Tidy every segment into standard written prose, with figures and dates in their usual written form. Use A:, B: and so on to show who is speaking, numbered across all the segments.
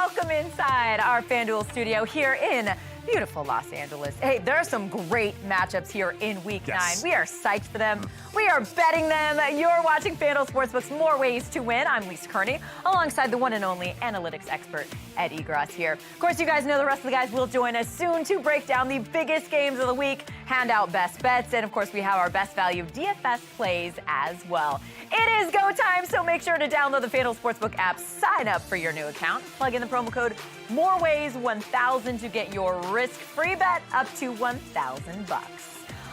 A: welcome inside our FanDuel studio here in beautiful Los Angeles. Hey, there are some great matchups here in Week 9. We are psyched for them. We are betting them. You're watching FanDuel Sportsbook's More Ways to Win. I'm Lisa Kerney, alongside the one and only analytics expert, Ed Egros here. Of course, you guys know the rest of the guys will join us soon to break down the biggest games of the week, hand out best bets, and of course, we have our best value DFS plays as well. It is go time, so make sure to download the FanDuel Sportsbook app, sign up for your new account, plug in the promo code MOREWAYS1000 to get your risk-free bet up to $1,000.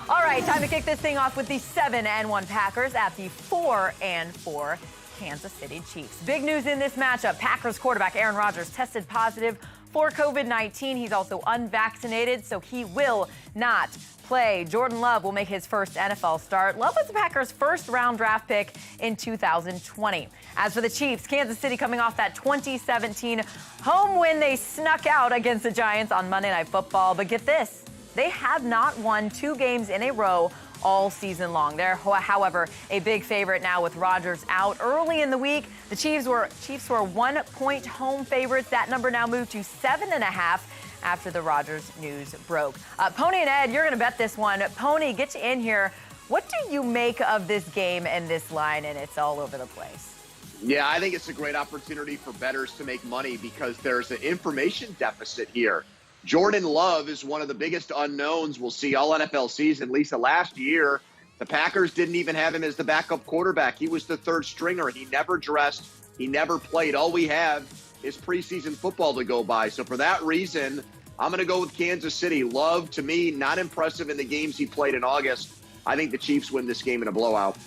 A: All right, time to kick this thing off with the 7-1 Packers at the 4-4 Kansas City Chiefs. Big news in this matchup. Packers quarterback Aaron Rodgers tested positive for COVID-19. He's also unvaccinated, so he will not play. Jordan Love will make his first NFL start. Love was the Packers' first-round draft pick in 2020. As for the Chiefs, Kansas City coming off that 2017 home win, they snuck out against the Giants on Monday Night Football. But get this, they have not won 2 games in a row all season long. They're, however, a big favorite now with Rodgers out. Early in the week, the Chiefs were 1-point home favorites. That number now moved to 7.5 after the Rodgers news broke. Pony and Ed, you're going to bet this one. Pony, get you in here. What do you make of this game and this line? And it's all over the place.
B: Yeah, I think it's a great opportunity for bettors to make money because there's an information deficit here. Jordan Love is one of the biggest unknowns we'll see all NFL season. Lisa, last year, the Packers didn't even have him as the backup quarterback. He was the third stringer. He never dressed. He never played. All we have is preseason football to go by. So for that reason, I'm going to go with Kansas City. Love, to me, not impressive in the games he played in August. I think the Chiefs win this game in a blowout.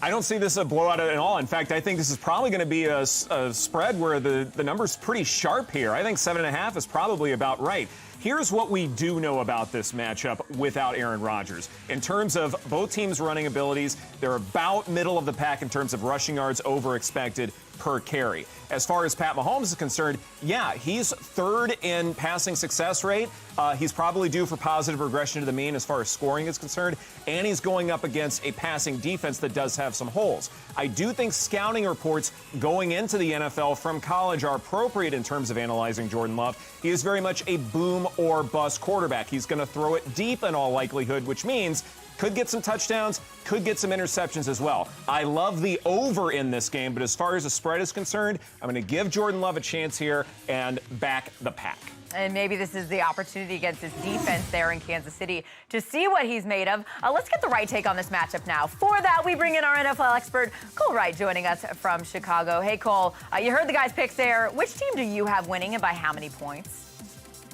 C: I don't see this a blowout at all. In fact, I think this is probably going to be a spread where the number's pretty sharp here. I think 7.5 is probably about right. Here's what we do know about this matchup without Aaron Rodgers. In terms of both teams' running abilities, they're about middle of the pack in terms of rushing yards over expected per carry. As far as Pat Mahomes is concerned, yeah, he's third in passing success rate. He's probably due for positive regression to the mean as far as scoring is concerned, and he's going up against a passing defense that does have some holes. I do think scouting reports going into the NFL from college are appropriate in terms of analyzing Jordan Love. He is very much a boom or bust quarterback. He's going to throw it deep in all likelihood, which means could get some touchdowns, could get some interceptions as well. I love the over in this game, but as far as the spread is concerned, I'm going to give Jordan Love a chance here and back the pack.
A: And maybe this is the opportunity against his defense there in Kansas City to see what he's made of. Let's get the right take on this matchup now. For that, we bring in our NFL expert, Cole Wright, joining us from Chicago. Hey, Cole, you heard the guys' picks there. Which team do you have winning and by how many points?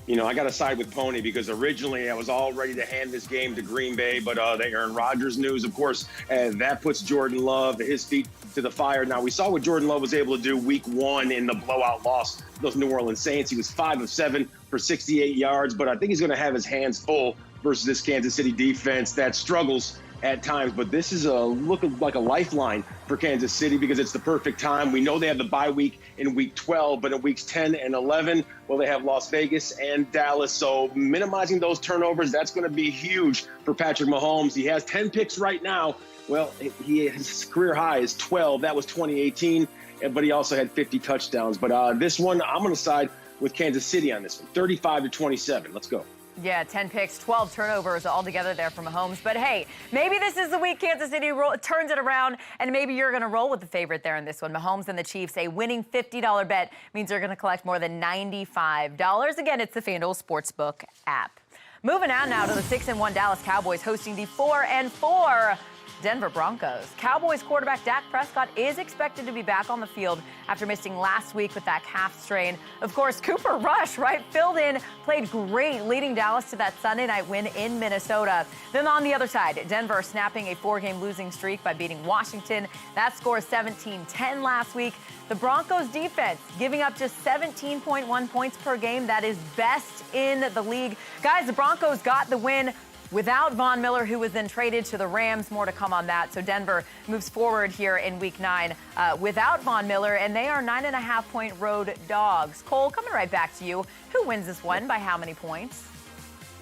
D: You know, I got to side with Pony because originally I was all ready to hand this game to Green Bay, but the Aaron Rodgers news, of course, that puts Jordan Love, his feet to the fire. Now, we saw what Jordan Love was able to do week 1 in the blowout loss to those New Orleans Saints. He was 5 of 7 for 68 yards, but I think he's going to have his hands full versus this Kansas City defense that struggles at times. But this is looking like a lifeline for Kansas City because it's the perfect time. We know they have the bye week in week 12, but in weeks 10 and 11, well, they have Las Vegas and Dallas. So minimizing those turnovers, that's going to be huge for Patrick Mahomes. He has 10 picks right now. Well, his career high is 12. That was 2018, but he also had 50 touchdowns. But this one, I'm going to side with Kansas City on this one, 35-27. Let's go.
A: Yeah, 10 picks, 12 turnovers altogether there from Mahomes. But hey, maybe this is the week Kansas City turns it around, and maybe you're going to roll with the favorite there in this one. Mahomes and the Chiefs, a winning $50 bet means you're going to collect more than $95. Again, it's the FanDuel Sportsbook app. Moving on now to the 6-1 Dallas Cowboys hosting the 4-4 Denver Broncos. Cowboys quarterback Dak Prescott is expected to be back on the field after missing last week with that calf strain. Of course, Cooper Rush, right, filled in, played great, leading Dallas to that Sunday night win in Minnesota. Then on the other side, Denver snapping a 4-game losing streak by beating Washington. That score 17-10 last week. The Broncos defense giving up just 17.1 points per game. That is best in the league. Guys, the Broncos got the win without Von Miller, who was then traded to the Rams. More to come on that. So Denver moves forward here in Week 9 without Von Miller, and they are 9.5-point road dogs. Cole, coming right back to you. Who wins this one? By how many points?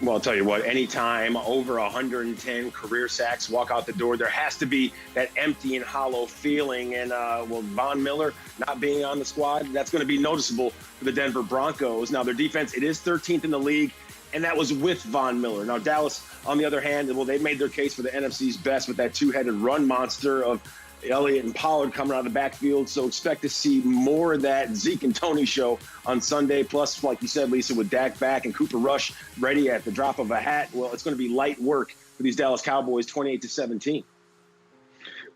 D: Well, I'll tell you what, anytime over 110 career sacks walk out the door, there has to be that empty and hollow feeling. And, Von Miller not being on the squad, that's going to be noticeable for the Denver Broncos. Now, their defense, it is 13th in the league, and that was with Von Miller. Now, Dallas, on the other hand, well, they made their case for the NFC's best with that two-headed run monster of Elliott and Pollard coming out of the backfield. So expect to see more of that Zeke and Tony show on Sunday. Plus, like you said, Lisa, with Dak back and Cooper Rush ready at the drop of a hat, well, it's going to be light work for these Dallas Cowboys, 28-17.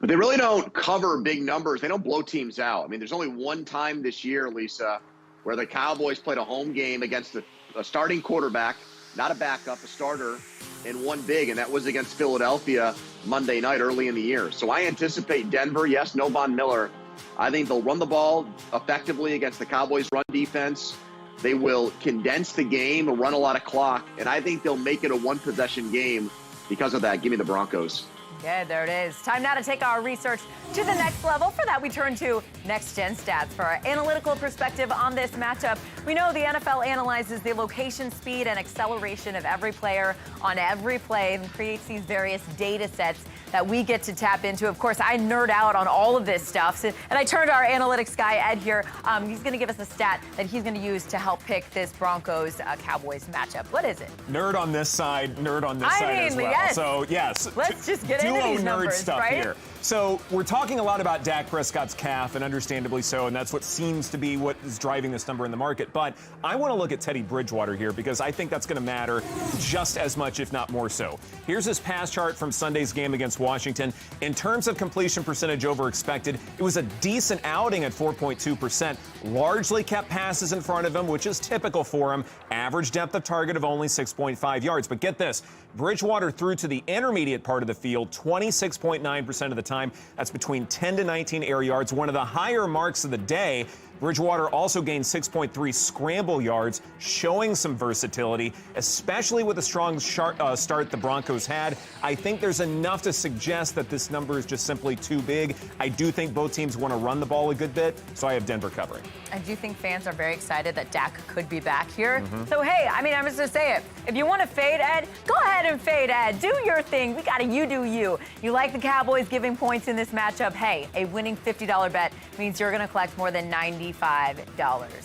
B: But they really don't cover big numbers. They don't blow teams out. I mean, there's only one time this year, Lisa, where the Cowboys played a home game against a starting quarterback, not a backup, a starter, and won big, and that was against Philadelphia Monday night early in the year. So I anticipate Denver, yes, no Von Miller. I think they'll run the ball effectively against the Cowboys' run defense. They will condense the game and run a lot of clock, and I think they'll make it a one-possession game because of that. Give me the Broncos.
A: Yeah, there it is. Time now to take our research to the next level. For that, we turn to Next Gen Stats for our analytical perspective on this matchup. We know the NFL analyzes the location, speed, and acceleration of every player on every play and creates these various data sets that we get to tap into. Of course, I nerd out on all of this stuff. And I turned to our analytics guy, Ed, here. He's going to give us a stat that he's going to use to help pick this Broncos-Cowboys matchup. What is it?
C: Nerd on this side, nerd on this side as well.
A: Yes.
C: So, yes.
A: Let's just get into these numbers,
C: stuff
A: right?
C: here. So we're talking a lot about Dak Prescott's calf, and understandably so, and that's what seems to be what is driving this number in the market. But I want to look at Teddy Bridgewater here because I think that's going to matter just as much, if not more so. Here's his pass chart from Sunday's game against Washington. In terms of completion percentage over expected, it was a decent outing at 4.2%. Largely kept passes in front of him, which is typical for him. Average depth of target of only 6.5 yards. But get this, Bridgewater threw to the intermediate part of the field 26.9% of the time. That's between 10 to 19 air yards, one of the higher marks of the day. Bridgewater also gained 6.3 scramble yards, showing some versatility, especially with the strong start the Broncos had. I think there's enough to suggest that this number is just simply too big. I do think both teams want to run the ball a good bit, so I have Denver covering.
A: I do think fans are very excited that Dak could be back here. So, hey, I mean, I'm just going to say it. If you want to fade Ed, go ahead and fade Ed. Do your thing. We got to you do you. You like the Cowboys giving points in this matchup? Hey, a winning $50 bet means you're going to collect more than $95.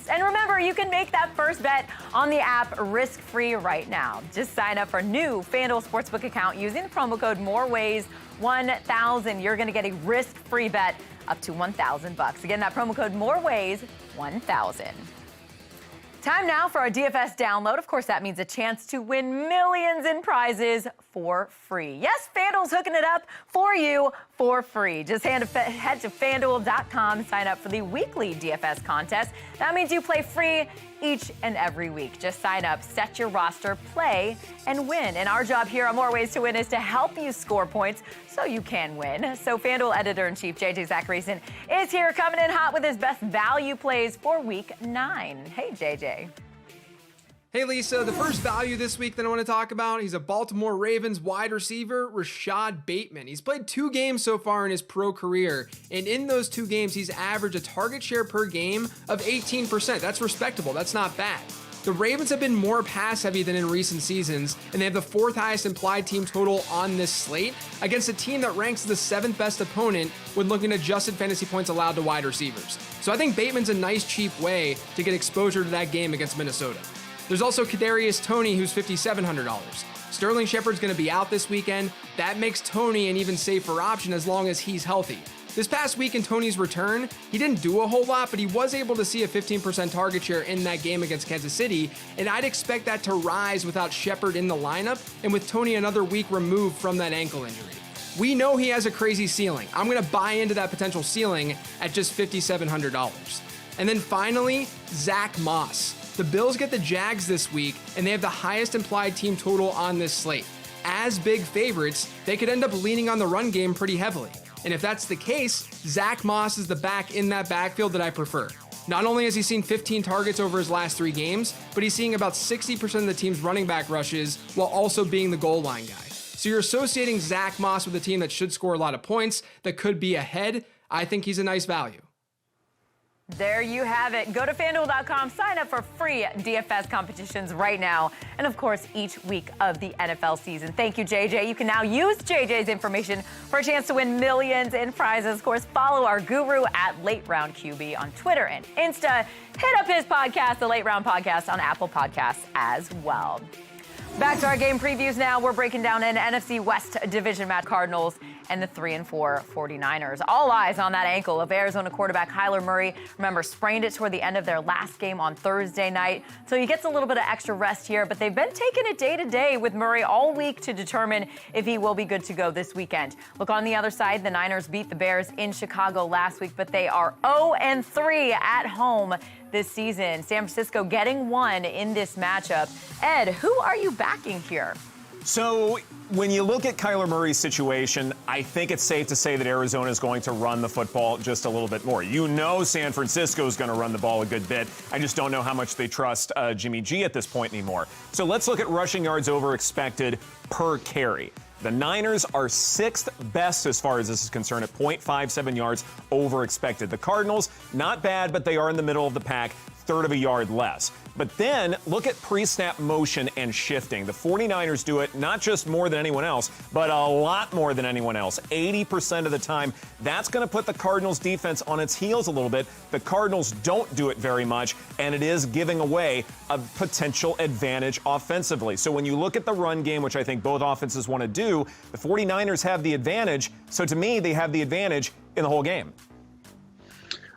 A: And remember, you can make that first bet on the app risk-free right now. Just sign up for a new FanDuel Sportsbook account using the promo code MOREWAYS1000. You're going to get a risk-free bet up to $1,000. Again, that promo code MOREWAYS1000. Time now for our DFS download. Of course, that means a chance to win millions in prizes for free. Yes, FanDuel's hooking it up for you for free. Just head to FanDuel.com and sign up for the weekly DFS contest. That means you play free each and every week. Just sign up, set your roster, play, and win. And our job here on More Ways to Win is to help you score points so you can win. So FanDuel Editor-in-Chief JJ Grayson is here coming in hot with his best value plays for Week 9. Hey, JJ.
E: Hey, Lisa, the first value this week that I want to talk about, he's a Baltimore Ravens wide receiver, Rashad Bateman. He's played 2 games so far in his pro career, and in those 2 games, he's averaged a target share per game of 18%. That's respectable. That's not bad. The Ravens have been more pass-heavy than in recent seasons, and they have the 4th highest implied team total on this slate against a team that ranks as the 7th best opponent when looking at adjusted fantasy points allowed to wide receivers. So I think Bateman's a nice, cheap way to get exposure to that game against Minnesota. There's also Kadarius Toney, who's $5,700. Sterling Shepard's going to be out this weekend. That makes Toney an even safer option as long as he's healthy. This past week in Toney's return, he didn't do a whole lot, but he was able to see a 15% target share in that game against Kansas City, and I'd expect that to rise without Shepard in the lineup and with Toney another week removed from that ankle injury. We know he has a crazy ceiling. I'm going to buy into that potential ceiling at just $5,700. And then finally, Zach Moss. The Bills get the Jags this week, and they have the highest implied team total on this slate. As big favorites, they could end up leaning on the run game pretty heavily. And if that's the case, Zach Moss is the back in that backfield that I prefer. Not only has he seen 15 targets over his last 3 games, but he's seeing about 60% of the team's running back rushes while also being the goal line guy. So you're associating Zach Moss with a team that should score a lot of points, that could be ahead. I think he's a nice value.
A: There you have it. Go to FanDuel.com, sign up for free DFS competitions right now, and of course, each week of the NFL season. Thank you, JJ. You can now use JJ's information for a chance to win millions in prizes. Of course, follow our guru at Late Round QB on Twitter and Insta. Hit up his podcast, the Late Round Podcast, on Apple Podcasts as well. Back to our game previews now. We're breaking down an NFC West division match, Cardinals and the 3-4 49ers. All eyes on that ankle of Arizona quarterback Kyler Murray. Remember, sprained it toward the end of their last game on Thursday night. So he gets a little bit of extra rest here, but they've been taking it day to day with Murray all week to determine if he will be good to go this weekend. Look, on the other side, the Niners beat the Bears in Chicago last week, but they are 0-3 at home this season. San Francisco getting one in this matchup. Ed, who are you backing here?
C: So when you look at Kyler Murray's situation, I think it's safe to say that Arizona is going to run the football just a little bit more. You know San Francisco is going to run the ball a good bit. I just don't know how much they trust Jimmy G at this point anymore. So let's look at rushing yards over expected per carry. The Niners are sixth best as far as this is concerned at 0.57 yards over expected. The Cardinals, not bad, but they are in the middle of the pack, third of a yard less. But then look at pre-snap motion and shifting. The 49ers do it not just more than anyone else, but a lot more than anyone else. 80% of the time, that's going to put the Cardinals defense on its heels a little bit. The Cardinals don't do it very much, and it is giving away a potential advantage offensively. So when you look at the run game, which I think both offenses want to do, the 49ers have the advantage. So to me, they have the advantage in the whole game.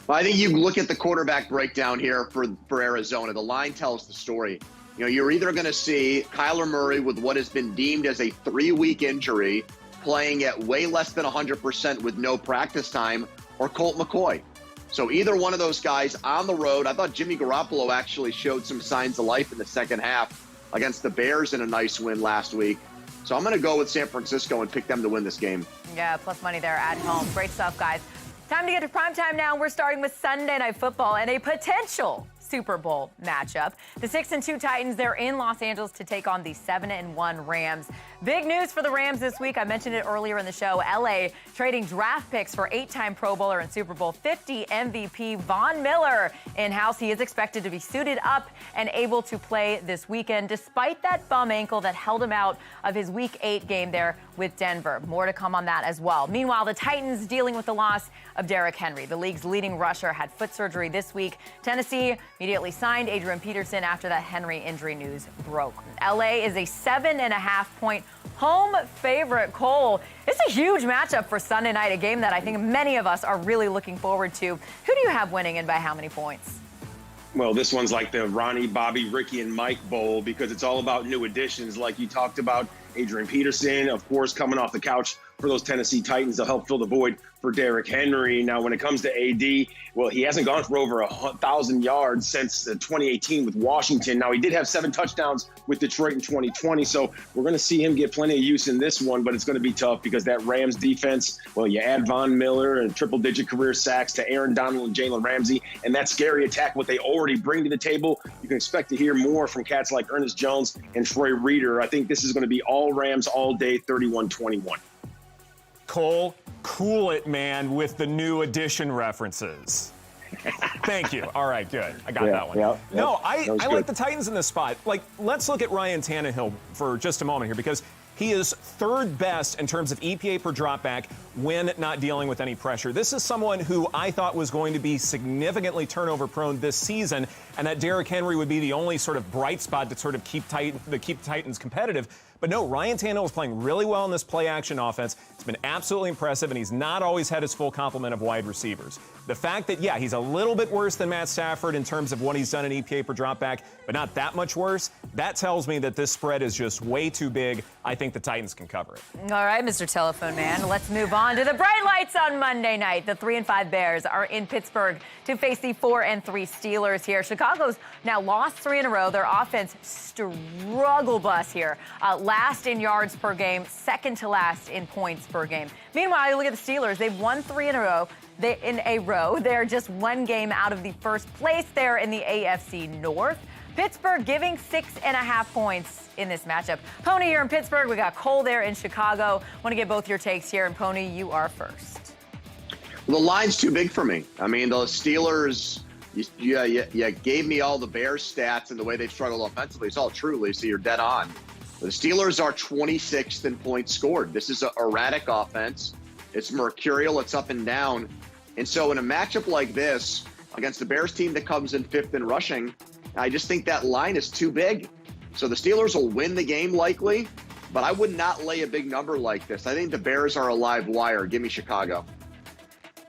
B: Well, I think you look at the quarterback breakdown here for Arizona. The line tells the story. You know, you're either going to see Kyler Murray with what has been deemed as a 3-week injury playing at way less than 100% with no practice time, or Colt McCoy. So either one of those guys on the road. I thought Jimmy Garoppolo actually showed some signs of life in the second half against the Bears in a nice win last week. So I'm going to go with San Francisco and pick them to win this game.
A: Yeah, plus money there at home. Great stuff, guys. Time to get to primetime now. We're starting with Sunday Night Football and a potential Super Bowl matchup. The 6-2 Titans, they're in Los Angeles to take on the 7-1 Rams. Big news for the Rams this week. I mentioned it earlier in the show. LA trading draft picks for 8-time Pro Bowler and Super Bowl 50 MVP Von Miller in-house. He is expected to be suited up and able to play this weekend, despite that bum ankle that held him out of his Week 8 game there with Denver. More to come on that as well. Meanwhile, the Titans dealing with the loss of Derrick Henry. The league's leading rusher had foot surgery this week. Tennessee immediately signed Adrian Peterson after that Henry injury news broke. LA is a 7.5-point home favorite. Cole, it's a huge matchup for Sunday night, a game that I think many of us are really looking forward to. Who do you have winning and by how many points?
D: Well, this one's like the Ronnie, Bobby, Ricky, and Mike Bowl because it's all about new additions like you talked about. Adrian Peterson, of course, coming off the couch for those Tennessee Titans to help fill the void for Derrick Henry. Now, when it comes to AD, well, he hasn't gone for over 1,000 yards since 2018 with Washington. Now, he did have 7 touchdowns with Detroit in 2020, so we're going to see him get plenty of use in this one, but it's going to be tough because that Rams defense, well, you add Von Miller and triple-digit career sacks to Aaron Donald and Jalen Ramsey, and that scary attack, what they already bring to the table, you can expect to hear more from cats like Ernest Jones and Troy Reeder. I think this is going to be all Rams all day, 31-21.
C: Cole, cool it, man, with the new addition references. Thank you. All right, good. I got that one. No, I like the Titans in this spot. Like, let's look at Ryan Tannehill for just a moment here because he is third best in terms of EPA per dropback when not dealing with any pressure. This is someone who I thought was going to be significantly turnover prone this season, and that Derrick Henry would be the only sort of bright spot to sort of keep Titans competitive. But no, Ryan Tannehill is playing really well in this play-action offense. It's been absolutely impressive, and he's not always had his full complement of wide receivers. The fact that, yeah, he's a little bit worse than Matt Stafford in terms of what he's done in EPA per dropback, but not that much worse, that tells me that this spread is just way too big. I think the Titans can cover it.
A: All right, Mr. Telephone Man, let's move on to the bright lights on Monday night. The 3-5 Bears are in Pittsburgh to face the 4-3 Steelers here. Chicago's now lost 3 in a row. Their offense struggle bus here. Last in yards per game, second to last in points per game. Meanwhile, you look at the Steelers. They've won 3 in a row. They're just 1 game out of the first place there in the AFC North. Pittsburgh giving 6.5 points in this matchup. Pony here in Pittsburgh. We got Cole there in Chicago. Want to get both your takes here. And Pony, you are first.
B: The line's too big for me. I mean, the Steelers, you gave me all the Bears stats and the way they've struggled offensively. It's all true, Lisa. You're dead on. The Steelers are 26th in points scored. This is an erratic offense. It's mercurial. It's up and down. And so in a matchup like this, against the Bears team that comes in 5th in rushing, I just think that line is too big. So the Steelers will win the game likely, but I would not lay a big number like this. I think the Bears are a live wire. Give me Chicago.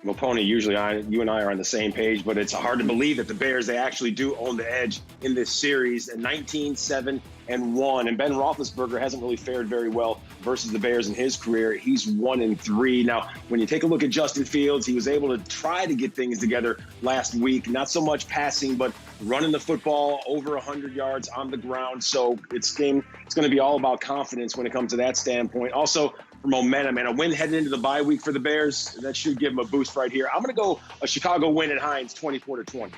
D: Well, Pony, usually you and I are on the same page, but it's hard to believe that the Bears, they actually do own the edge in this series at 19-7-1. And Ben Roethlisberger hasn't really fared very well versus the Bears in his career. He's 1-3. Now, when you take a look at Justin Fields, he was able to try to get things together last week. Not so much passing, but running the football over 100 yards on the ground. So it's going to be all about confidence when it comes to that standpoint. Also, for momentum and a win heading into the bye week for the Bears, that should give them a boost right here. I'm going to go a Chicago win at Heinz, 24-20.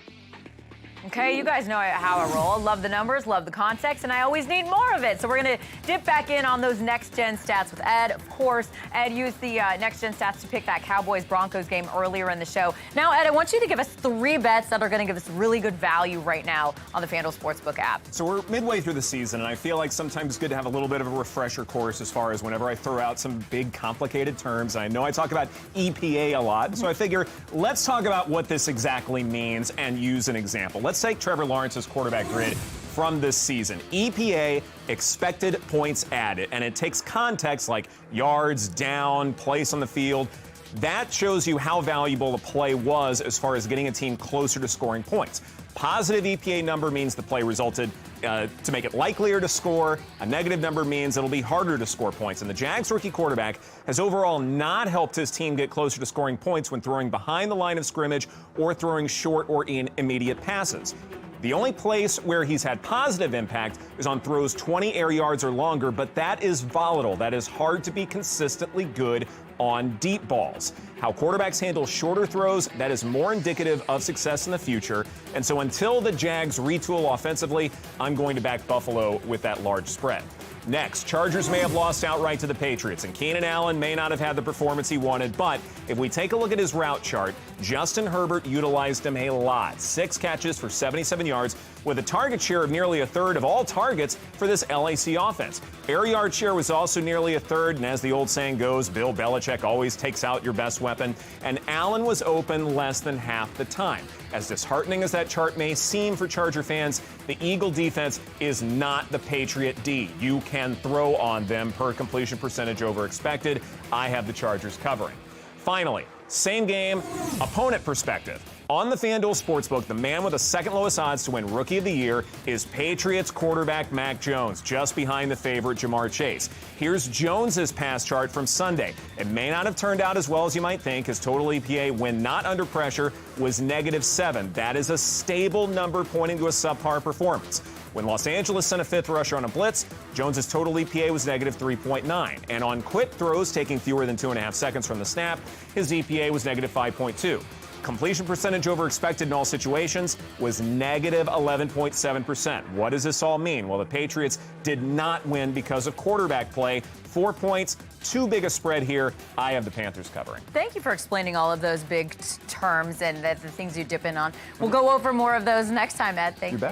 A: Okay, you guys know how I roll. Love the numbers, love the context, and I always need more of it. So we're going to dip back in on those next-gen stats with Ed. Of course, Ed used the next-gen stats to pick that Cowboys-Broncos game earlier in the show. Now, Ed, I want you to give us 3 bets that are going to give us really good value right now on the FanDuel Sportsbook app.
C: So we're midway through the season, and I feel like sometimes it's good to have a little bit of a refresher course as far as whenever I throw out some big, complicated terms. I know I talk about EPA a lot, so I figure let's talk about what this exactly means and use an example. Let's take Trevor Lawrence's quarterback grid from this season. EPA, expected points added, and it takes context like yards, down, place on the field. That shows you how valuable the play was as far as getting a team closer to scoring points. Positive EPA number means the play resulted to make it likelier to score. A negative number means it'll be harder to score points. And the Jags rookie quarterback has overall not helped his team get closer to scoring points when throwing behind the line of scrimmage or throwing short or in immediate passes. The only place where he's had positive impact is on throws 20 air yards or longer, but that is volatile. That is hard to be consistently good on deep balls. How quarterbacks handle shorter throws, that is more indicative of success in the future. And so until the Jags retool offensively, I'm going to back Buffalo with that large spread. Next, Chargers may have lost outright to the Patriots, and Keenan Allen may not have had the performance he wanted, but if we take a look at his route chart, Justin Herbert utilized him a lot. 6 catches for 77 yards, with a target share of nearly a third of all targets for this LAC offense. Air yard share was also nearly a third, and as the old saying goes, Bill Belichick always takes out your best weapon, and Allen was open less than half the time. As disheartening as that chart may seem for Charger fans, the Eagle defense is not the Patriot D. You can throw on them per completion percentage over expected. I have the Chargers covering. Finally, same game, opponent perspective. On the FanDuel Sportsbook, the man with the second lowest odds to win Rookie of the Year is Patriots quarterback Mac Jones, just behind the favorite Jamar Chase. Here's Jones's pass chart from Sunday. It may not have turned out as well as you might think. His total EPA when not under pressure was -7. That is a stable number pointing to a subpar performance. When Los Angeles sent a 5th rusher on a blitz, Jones's total EPA was -3.9. And on quick throws taking fewer than 2.5 seconds from the snap, his EPA was -5.2. Completion percentage over expected in all situations was -11.7%. What does this all mean? Well, the Patriots did not win because of quarterback play. 4 points, too big a spread here. I have the Panthers covering.
A: Thank you for explaining all of those big terms and the things you dip in on. We'll go over more of those next time, Ed. Thank you.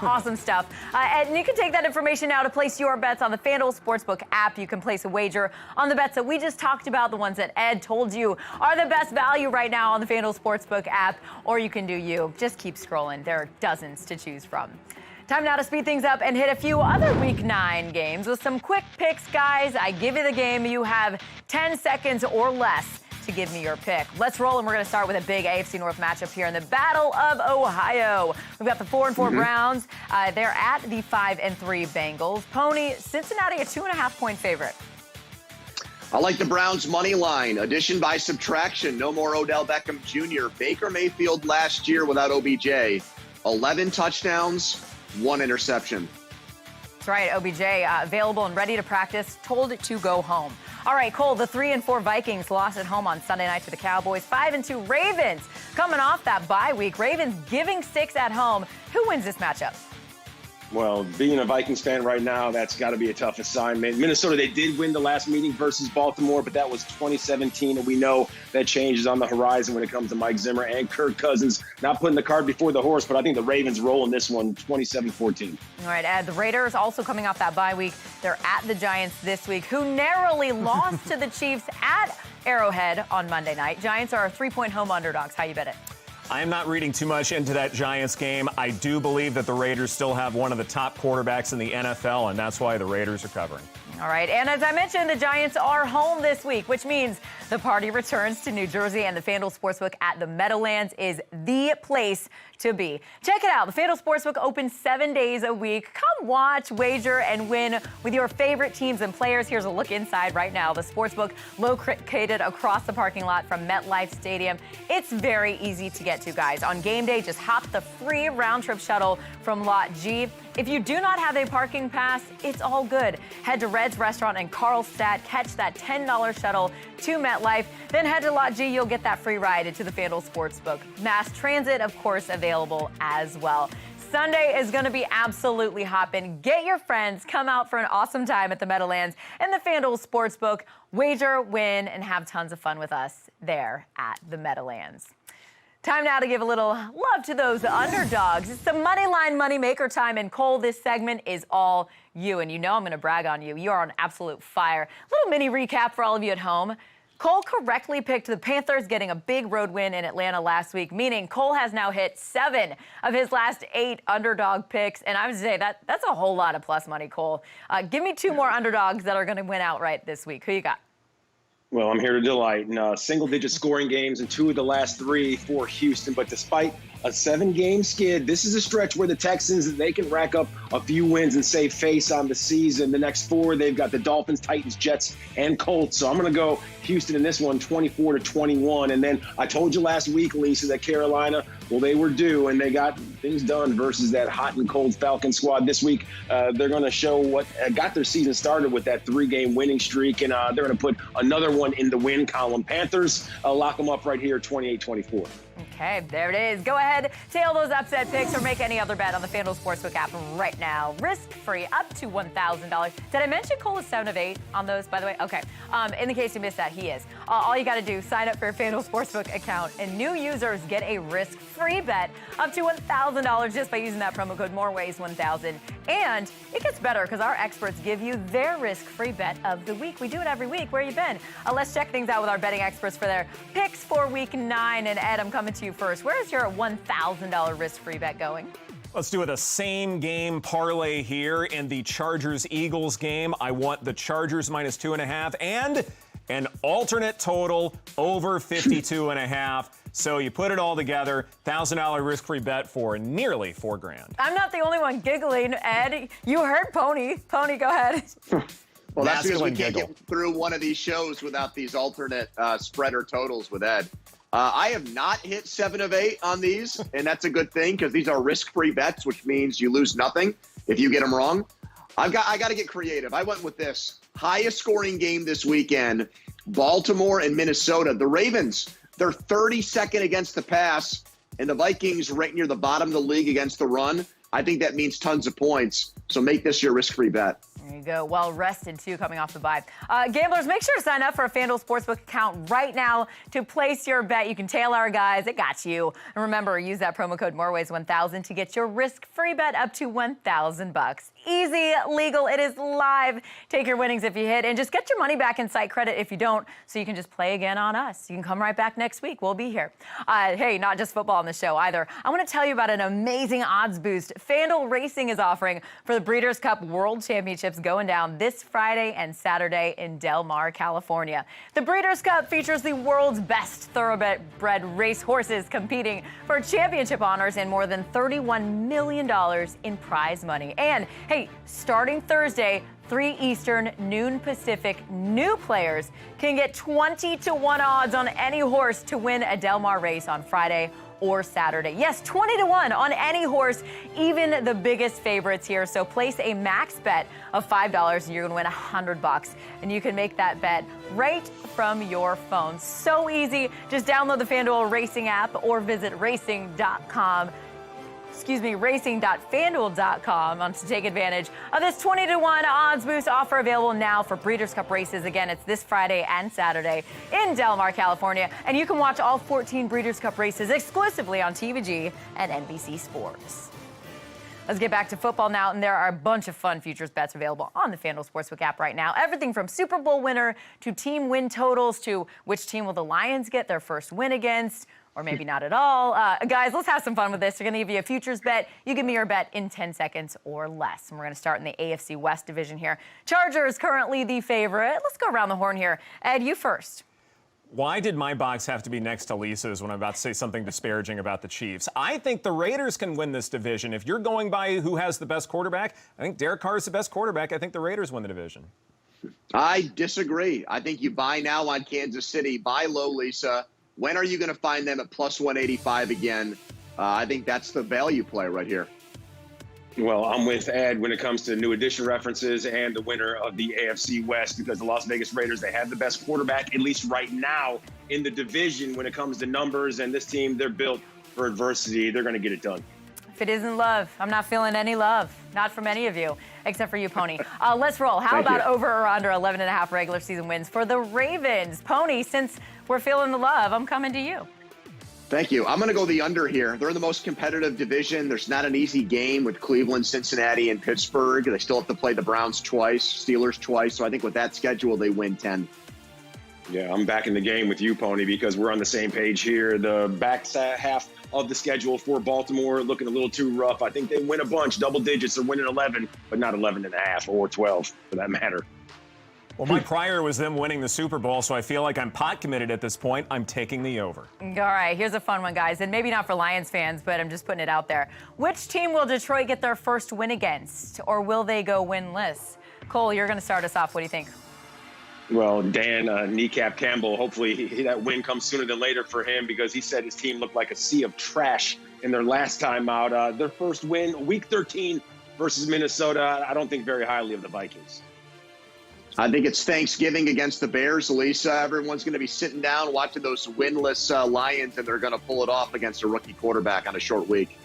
A: Awesome stuff. And you can take that information now to place your bets on the FanDuel Sportsbook app. You can place a wager on the bets that we just talked about, the ones that Ed told you are the best value right now on the FanDuel Sportsbook app, or you can do you. Just keep scrolling. There are dozens to choose from. Time now to speed things up and hit a few other Week 9 games with some quick picks, guys. I give you the game. You have 10 seconds or less to give me your pick. Let's roll, and we're going to start with a big AFC North matchup here in the Battle of Ohio. We've got the 4-4 Browns. They're at the 5-3 Bengals. Pony, Cincinnati, a 2.5-point favorite.
B: I like the Browns' money line. Addition by subtraction. No more Odell Beckham Jr. Baker Mayfield last year without OBJ. 11 touchdowns, 1 interception.
A: That's right. OBJ available and ready to practice, told to go home. All right, Cole, the 3-4 Vikings lost at home on Sunday night to the Cowboys. 5-2 Ravens coming off that bye week. Ravens giving 6 at home. Who wins this matchup?
D: Well, being a Vikings fan right now, that's got to be a tough assignment. Minnesota, they did win the last meeting versus Baltimore, but that was 2017, and we know that change is on the horizon when it comes to Mike Zimmer and Kirk Cousins. Not putting the cart before the horse, but I think the Ravens roll in this one, 27-14.
A: All right, Ed, the Raiders also coming off that bye week. They're at the Giants this week, who narrowly lost to the Chiefs at Arrowhead on Monday night. Giants are 3-point home underdogs. How you bet it?
C: I am not reading too much into that Giants game. I do believe that the Raiders still have one of the top quarterbacks in the NFL, and that's why the Raiders are covering.
A: All right, and as I mentioned, the Giants are home this week, which means the party returns to New Jersey, and the FanDuel Sportsbook at the Meadowlands is the place to be. Check it out. The FanDuel Sportsbook opens 7 days a week. Come watch, wager, and win with your favorite teams and players. Here's a look inside right now. The Sportsbook located across the parking lot from MetLife Stadium. It's very easy to get to, guys. On game day, just hop the free round-trip shuttle from Lot G. If you do not have a parking pass, it's all good. Head to Red's Restaurant in Carlstadt, catch that $10 shuttle to MetLife, then head to Lot G. You'll get that free ride into the FanDuel Sportsbook. Mass transit, of course, available as well. Sunday is going to be absolutely hopping. Get your friends, come out for an awesome time at the Meadowlands and the FanDuel Sportsbook. Wager, win, and have tons of fun with us there at the Meadowlands. Time now to give a little love to those underdogs. It's the Moneyline Moneymaker time, and Cole, this segment is all you. And you know I'm going to brag on you. You are on absolute fire. Little mini recap for all of you at home. Cole correctly picked the Panthers getting a big road win in Atlanta last week, meaning Cole has now hit 7 of his last 8 underdog picks. And I would say that's a whole lot of plus money, Cole. Give me 2 more underdogs that are going to win outright this week. Who you got?
D: Well, I'm here to delight. Single-digit scoring games in 2 of the last 3 for Houston. But despite a 7-game skid, this is a stretch where the Texans, they can rack up a few wins and save face on the season. The next 4, they've got the Dolphins, Titans, Jets, and Colts. So I'm going to go Houston in this one, 24-21. And then I told you last week, Lisa, that Carolina, well, they were due, and they got things done versus that hot and cold Falcon squad. This week, they're going to show what got their season started with that 3-game winning streak, and they're going to put another one in the win column. Panthers, lock them up right here, 28-24.
A: Okay, there it is. Go ahead, tail those upset picks or make any other bet on the FanDuel Sportsbook app right now. Risk-free up to $1,000. Did I mention Cole is 7 of 8 on those, by the way? Okay. In the case you missed that, he is. All you got to do, sign up for your FanDuel Sportsbook account, and new users get a risk-free bet up to $1,000 just by using that promo code MOREWAYS1000. And it gets better because our experts give you their risk-free bet of the week. We do it every week. Where you been? Let's check things out with our betting experts for their picks for Week 9. And Ed, I'm coming to you first. Where is your $1,000 risk-free bet going?
C: Let's do the same game parlay here in the Chargers-Eagles game. I want the Chargers minus 2.5 and an alternate total over 52.5. So you put it all together, $1,000 risk-free bet for nearly $4,000.
A: I'm not the only one giggling, Ed. You heard Pony. Pony, go ahead.
B: Well, that's because we can't get through one of these shows without these alternate spreader totals with Ed. I have not hit 7 of 8 on these, and that's a good thing because these are risk-free bets, which means you lose nothing if you get them wrong. I got to get creative. I went with this highest scoring game this weekend, Baltimore and Minnesota. The Ravens, they're 32nd against the pass, and the Vikings right near the bottom of the league against the run. I think that means tons of points. So make this your risk-free bet.
A: There you go. Well rested, too, coming off the bye. Gamblers, make sure to sign up for a FanDuel Sportsbook account right now to place your bet. You can tail our guys. It got you. And remember, use that promo code MOREWAYS1000 to get your risk-free bet up to $1,000. Easy, legal. It is live. Take your winnings if you hit, and just get your money back in site credit if you don't, so you can just play again on us. You can come right back next week. We'll be here. Hey, not just football on the show either. I want to tell you about an amazing odds boost FanDuel Racing is offering for the Breeders' Cup World Championships going down this Friday and Saturday in Del Mar, California. The Breeders' Cup features the world's best thoroughbred race horses competing for championship honors and more than $31 million in prize money. And hey, starting Thursday, 3 Eastern, noon Pacific, new players can get 20-1 odds on any horse to win a Del Mar race on Friday or Saturday. Yes, 20-1 on any horse, even the biggest favorites here. So place a max bet of $5 and you're going to win $100. And you can make that bet right from your phone. So easy. Just download the FanDuel Racing app or visit racing.com. racing.fanduel.com to take advantage of this 20-1 odds boost offer available now for Breeders' Cup races. Again, it's this Friday and Saturday in Del Mar, California. And you can watch all 14 Breeders' Cup races exclusively on TVG and NBC Sports. Let's get back to football now, and there are a bunch of fun futures bets available on the FanDuel Sportsbook app right now. Everything from Super Bowl winner to team win totals to which team will the Lions get their first win against, or maybe not at all. Guys, let's have some fun with this. We're going to give you a futures bet. You give me your bet in 10 seconds or less. And we're going to start in the AFC West division here. Chargers currently the favorite. Let's go around the horn here. Ed, you first.
C: Why did my box have to be next to Lisa's when I'm about to say something disparaging about the Chiefs? I think the Raiders can win this division. If you're going by who has the best quarterback, I think Derek Carr is the best quarterback. I think the Raiders win the division.
B: I disagree. I think you buy now on Kansas City. Buy low, Lisa. When are you going to find them at plus 185 again? I think that's the value play right here.
D: Well, I'm with Ed when it comes to new edition references and the winner of the AFC West, because the Las Vegas Raiders, they have the best quarterback, at least right now, in the division when it comes to numbers. And this team, they're built for adversity. They're going to get it done.
A: If it isn't love, I'm not feeling any love. Not from any of you, except for you, Pony. Let's roll. How
B: Thank
A: about
B: you.
A: over or under 11.5 regular season wins for the Ravens? Pony, since we're feeling the love, I'm coming to you.
B: Thank you. I'm going to go the under here. They're in the most competitive division. There's not an easy game with Cleveland, Cincinnati, and Pittsburgh. They still have to play the Browns twice, Steelers twice. So I think with that schedule, they win 10.
D: Yeah, I'm back in the game with you, Pony, because we're on the same page here. The back half of the schedule for Baltimore looking a little too rough. I think they win a bunch, double digits. They're winning 11, but not 11.5 or 12 for that matter.
C: Well, my prior was them winning the Super Bowl, so I feel like I'm pot committed at this point. I'm taking the over.
A: All right, here's a fun one, guys, and maybe not for Lions fans, but I'm just putting it out there. Which team will Detroit get their first win against, or will they go winless? Cole, you're going to start us off. What do you think?
D: Well, Dan Kneecap Campbell, hopefully that win comes sooner than later for him, because he said his team looked like a sea of trash in their last time out. Their first win, Week 13 versus Minnesota. I don't think very highly of the Vikings.
B: I think it's Thanksgiving against the Bears, Lisa. Everyone's going to be sitting down watching those winless Lions, and they're going to pull it off against a rookie quarterback on a short week.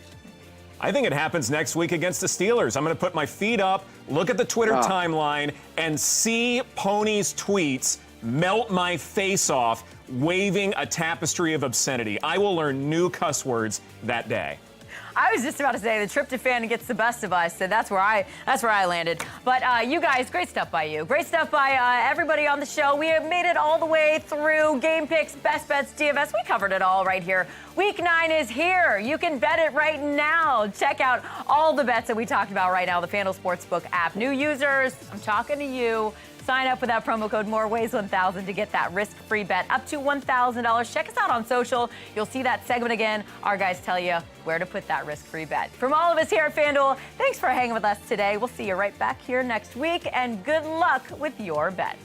C: I think it happens next week against the Steelers. I'm going to put my feet up, look at the Twitter timeline, and see Pony's tweets melt my face off, waving a tapestry of obscenity. I will learn new cuss words that day.
A: I was just about to say the tryptophan gets the best of us, so that's where I landed. But you guys, great stuff by you. Great stuff by everybody on the show. We have made it all the way through game picks, best bets, DFS. We covered it all right here. Week 9 is here. You can bet it right now. Check out all the bets that we talked about right now, the FanDuel Sportsbook app. New users, I'm talking to you. Sign up with that promo code MOREWAYS1000 to get that risk-free bet up to $1,000. Check us out on social. You'll see that segment again. Our guys tell you where to put that risk-free bet. From all of us here at FanDuel, thanks for hanging with us today. We'll see you right back here next week, and good luck with your bets.